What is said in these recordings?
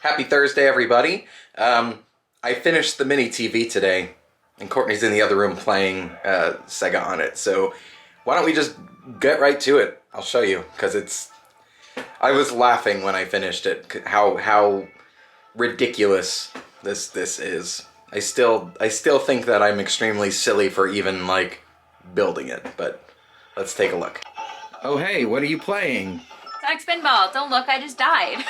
Happy Thursday, everybody. I finished the mini TV today, and Courtney's in the other room playing Sega on it. So why don't we just get right to it? I'll show you, because I was laughing when I finished it, how ridiculous this is. I still think that I'm extremely silly for even, like, building it, but let's take a look. Oh, hey, what are you playing? Sonic Spinball. Don't look, I just died.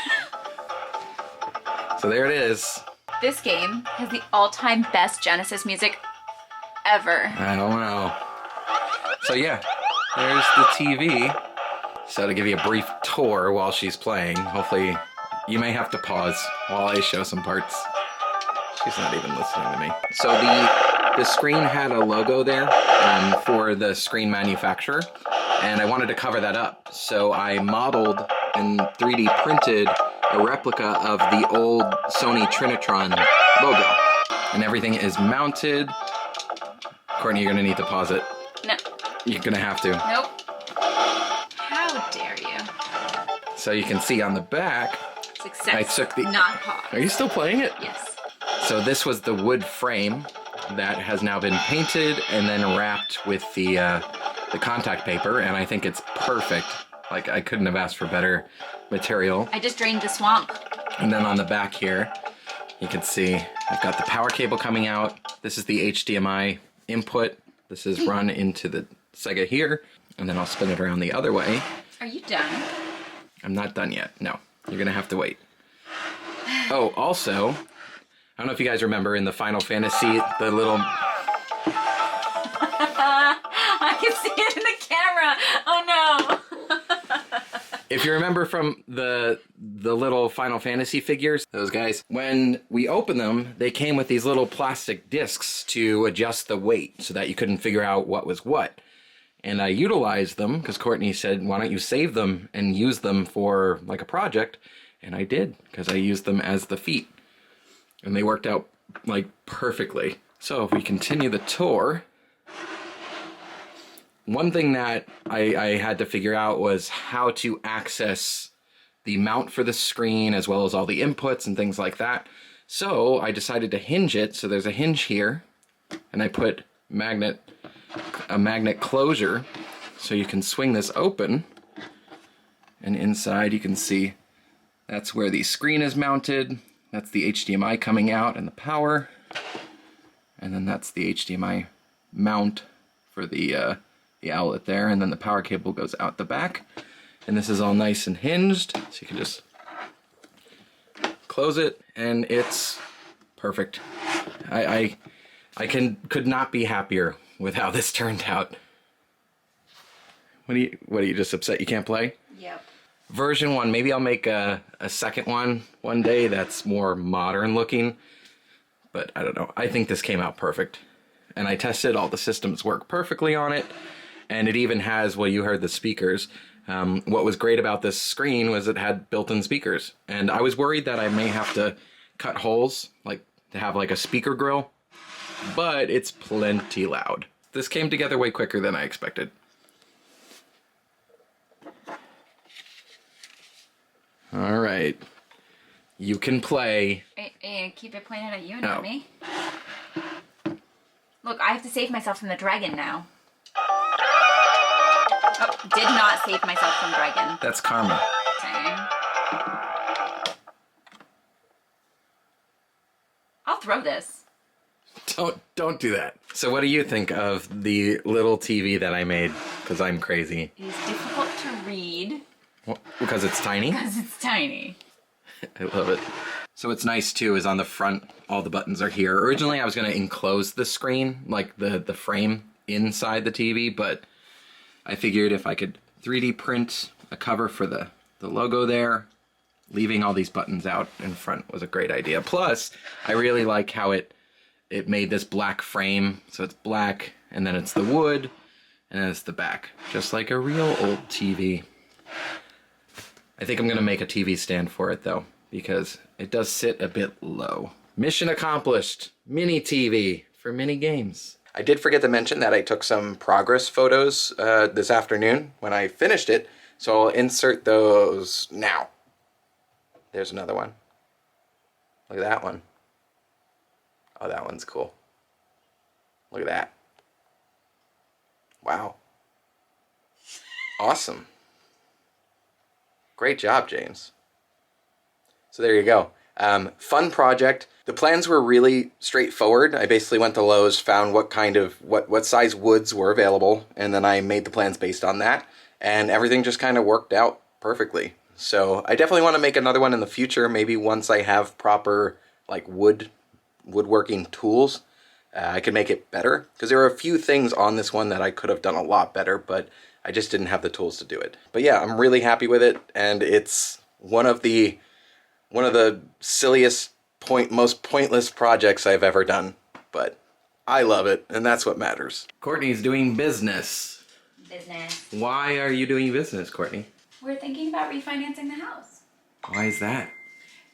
So there it is. This game has the all-time best Genesis music ever. I don't know. So yeah, there's the TV. So to give you a brief tour while she's playing, hopefully you may have to pause while I show some parts. She's not even listening to me. So the screen had a logo there for the screen manufacturer, and I wanted to cover that up. So I modeled and 3D printed a replica of the old Sony Trinitron logo. And everything is mounted. Courtney, you're gonna need to pause it. No. You're gonna have to. Nope. How dare you? So you can see on the back, Success. I took the... Not pause. Are you still playing it? Yes. So this was the wood frame that has now been painted and then wrapped with the contact paper, and I think it's perfect. Like, I couldn't have asked for better material. I just drained the swamp. And then on the back here, you can see I've got the power cable coming out. This is the HDMI input. This is run into the Sega here, and then I'll spin it around the other way. Are you done? I'm not done yet. No, you're gonna have to wait. Oh, also, I don't know if you guys remember in the Final Fantasy, the little... I can see it in the camera. Oh no. If you remember from the little Final Fantasy figures, those guys, when we opened them, they came with these little plastic discs to adjust the weight so that you couldn't figure out what was what. And I utilized them because Courtney said, why don't you save them and use them for like a project? And I did, because I used them as the feet. And they worked out like perfectly. So if we continue the tour, one thing that I had to figure out was how to access the mount for the screen as well as all the inputs and things like that. So I decided to hinge it. So there's a hinge here, and I put a magnet closure so you can swing this open. And inside you can see that's where the screen is mounted. That's the HDMI coming out and the power. And then that's the HDMI mount for the outlet there, and then the power cable goes out the back. And this is all nice and hinged, so you can just close it, and it's perfect. I could not be happier with how this turned out. What are you just upset you can't play? Yep. Version 1, maybe I'll make a second one day that's more modern looking, but I don't know. I think this came out perfect. And I tested all the systems work perfectly on it. And it even has, well, you heard the speakers. What was great about this screen was it had built-in speakers. And I was worried that I may have to cut holes, like to have like a speaker grill, but it's plenty loud. This came together way quicker than I expected. All right, you can play. Hey, keep it pointed at you, not me. Look, I have to save myself from the dragon now. Oh, did not save myself from dragon. That's karma. Okay. I'll throw this. Don't do that. So what do you think of the little TV that I made? Because I'm crazy. It is difficult to read. Well, because it's tiny? Because it's tiny. I love it. So what's nice too is on the front, all the buttons are here. Originally I was going to enclose the screen, like the frame inside the TV, but I figured if I could 3D print a cover for the logo there, leaving all these buttons out in front was a great idea. Plus, I really like how it made this black frame. So it's black, and then it's the wood, and then it's the back. Just like a real old TV. I think I'm going to make a TV stand for it, though, because it does sit a bit low. Mission accomplished. Mini TV for mini games. I did forget to mention that I took some progress photos this afternoon when I finished it, so I'll insert those now. There's another one. Look at that one. Oh, that one's cool. Look at that. Wow. Awesome. Great job, James. So there you go. Fun project. The plans were really straightforward. I basically went to Lowe's, found what size woods were available, and then I made the plans based on that. And everything just kind of worked out perfectly. So I definitely want to make another one in the future. Maybe once I have proper like woodworking tools, I could make it better. Because there are a few things on this one that I could have done a lot better, but I just didn't have the tools to do it. But yeah, I'm really happy with it, and it's one of the silliest, most pointless projects I've ever done. But I love it, and that's what matters. Courtney's doing business. Business. Why are you doing business, Courtney? We're thinking about refinancing the house. Why is that?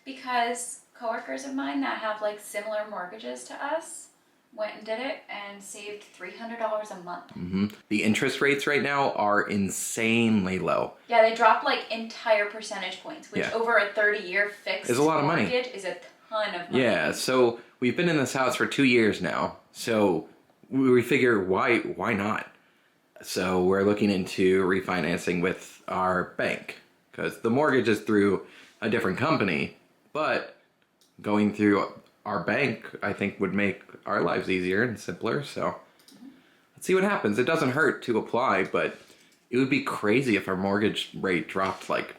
Because coworkers of mine that have like similar mortgages to us went and did it and saved $300 a month. Mm-hmm. The interest rates right now are insanely low. Yeah, they dropped like entire percentage points, which over a 30-year fixed is a lot of money. mortgage is a ton of money. Yeah, so we've been in this house for 2 years now, so we figure why not? So we're looking into refinancing with our bank, because the mortgage is through a different company, but going through our bank, I think, would make our lives easier and simpler. So let's see what happens. It doesn't hurt to apply, but it would be crazy if our mortgage rate dropped like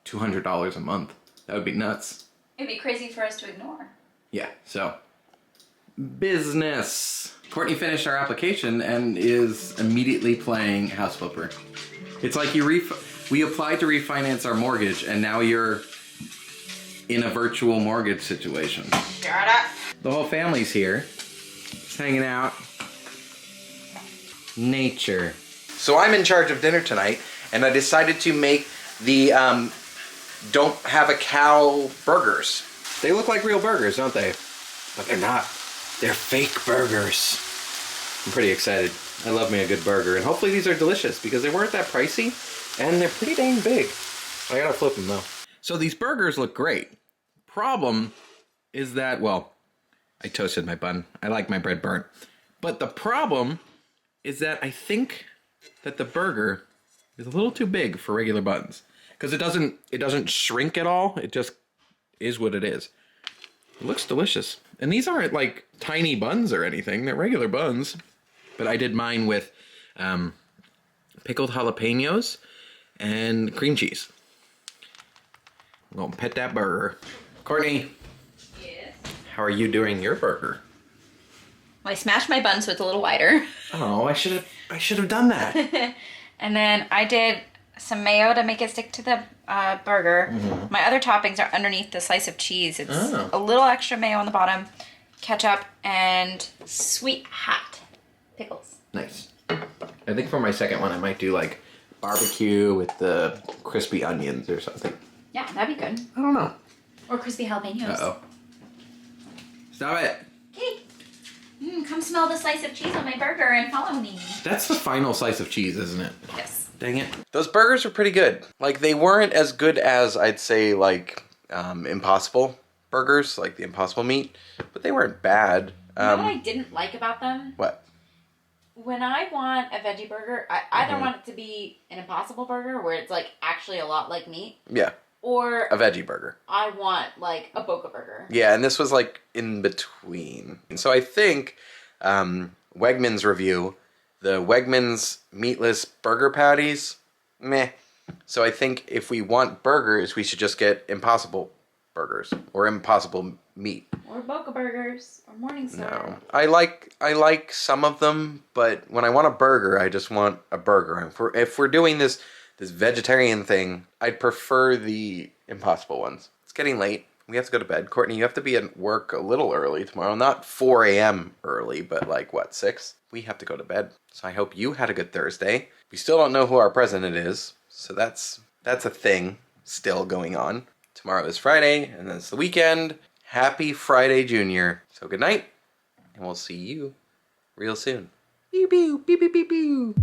$200 a month. That would be nuts. It'd be crazy for us to ignore. Yeah, so business. Courtney finished our application and is immediately playing House Flipper. It's like we applied to refinance our mortgage, and now you're in a virtual mortgage situation. Shut up. The whole family's here. Just hanging out. Nature. So I'm in charge of dinner tonight, and I decided to make the don't have a cow burgers. They look like real burgers, don't they? But they're not. They're fake burgers. I'm pretty excited. I love me a good burger, and hopefully these are delicious because they weren't that pricey, and they're pretty dang big. I gotta flip them though. So these burgers look great. Problem is that, well, I toasted my bun. I like my bread burnt. But the problem is that I think that the burger is a little too big for regular buns. Because it doesn't shrink at all. It just is what it is. It looks delicious. And these aren't like tiny buns or anything. They're regular buns. But I did mine with pickled jalapenos and cream cheese. I'm gonna pet that burger. Courtney. Yes. How are you doing your burger? Well, I smashed my bun so it's a little wider. Oh, I should have done that. And then I did some mayo to make it stick to the burger. Mm-hmm. My other toppings are underneath the slice of cheese. It's a little extra mayo on the bottom, ketchup, and sweet hot pickles. Nice. I think for my second one, I might do like barbecue with the crispy onions or something. Yeah, that'd be good. I don't know. Or crispy jalapenos. Uh-oh. Stop it. Okay. Come smell the slice of cheese on my burger and follow me. That's the final slice of cheese, isn't it? Yes. Dang it. Those burgers are pretty good. Like, they weren't as good as, I'd say, like, Impossible burgers, like the Impossible meat, but they weren't bad. You know what I didn't like about them? What? When I want a veggie burger, I either want it to be an Impossible burger, where it's, like, actually a lot like meat. Yeah. Or a veggie burger. I want, like, a Boca burger. Yeah, and this was, like, in between. And so I think Wegmans review, the Wegmans meatless burger patties, meh. So I think if we want burgers, we should just get Impossible burgers or Impossible meat. Or Boca burgers or Morningstar. No, I like some of them, but when I want a burger, I just want a burger. If we're doing this vegetarian thing, I'd prefer the Impossible ones. It's getting late. We have to go to bed. Courtney, you have to be at work a little early tomorrow. Not 4 a.m. early, but like, what, 6? We have to go to bed. So I hope you had a good Thursday. We still don't know who our president is, so that's a thing still going on. Tomorrow is Friday, and then it's the weekend. Happy Friday, Junior. So good night, and we'll see you real soon. Pew, pew, pew, pew, pew, pew.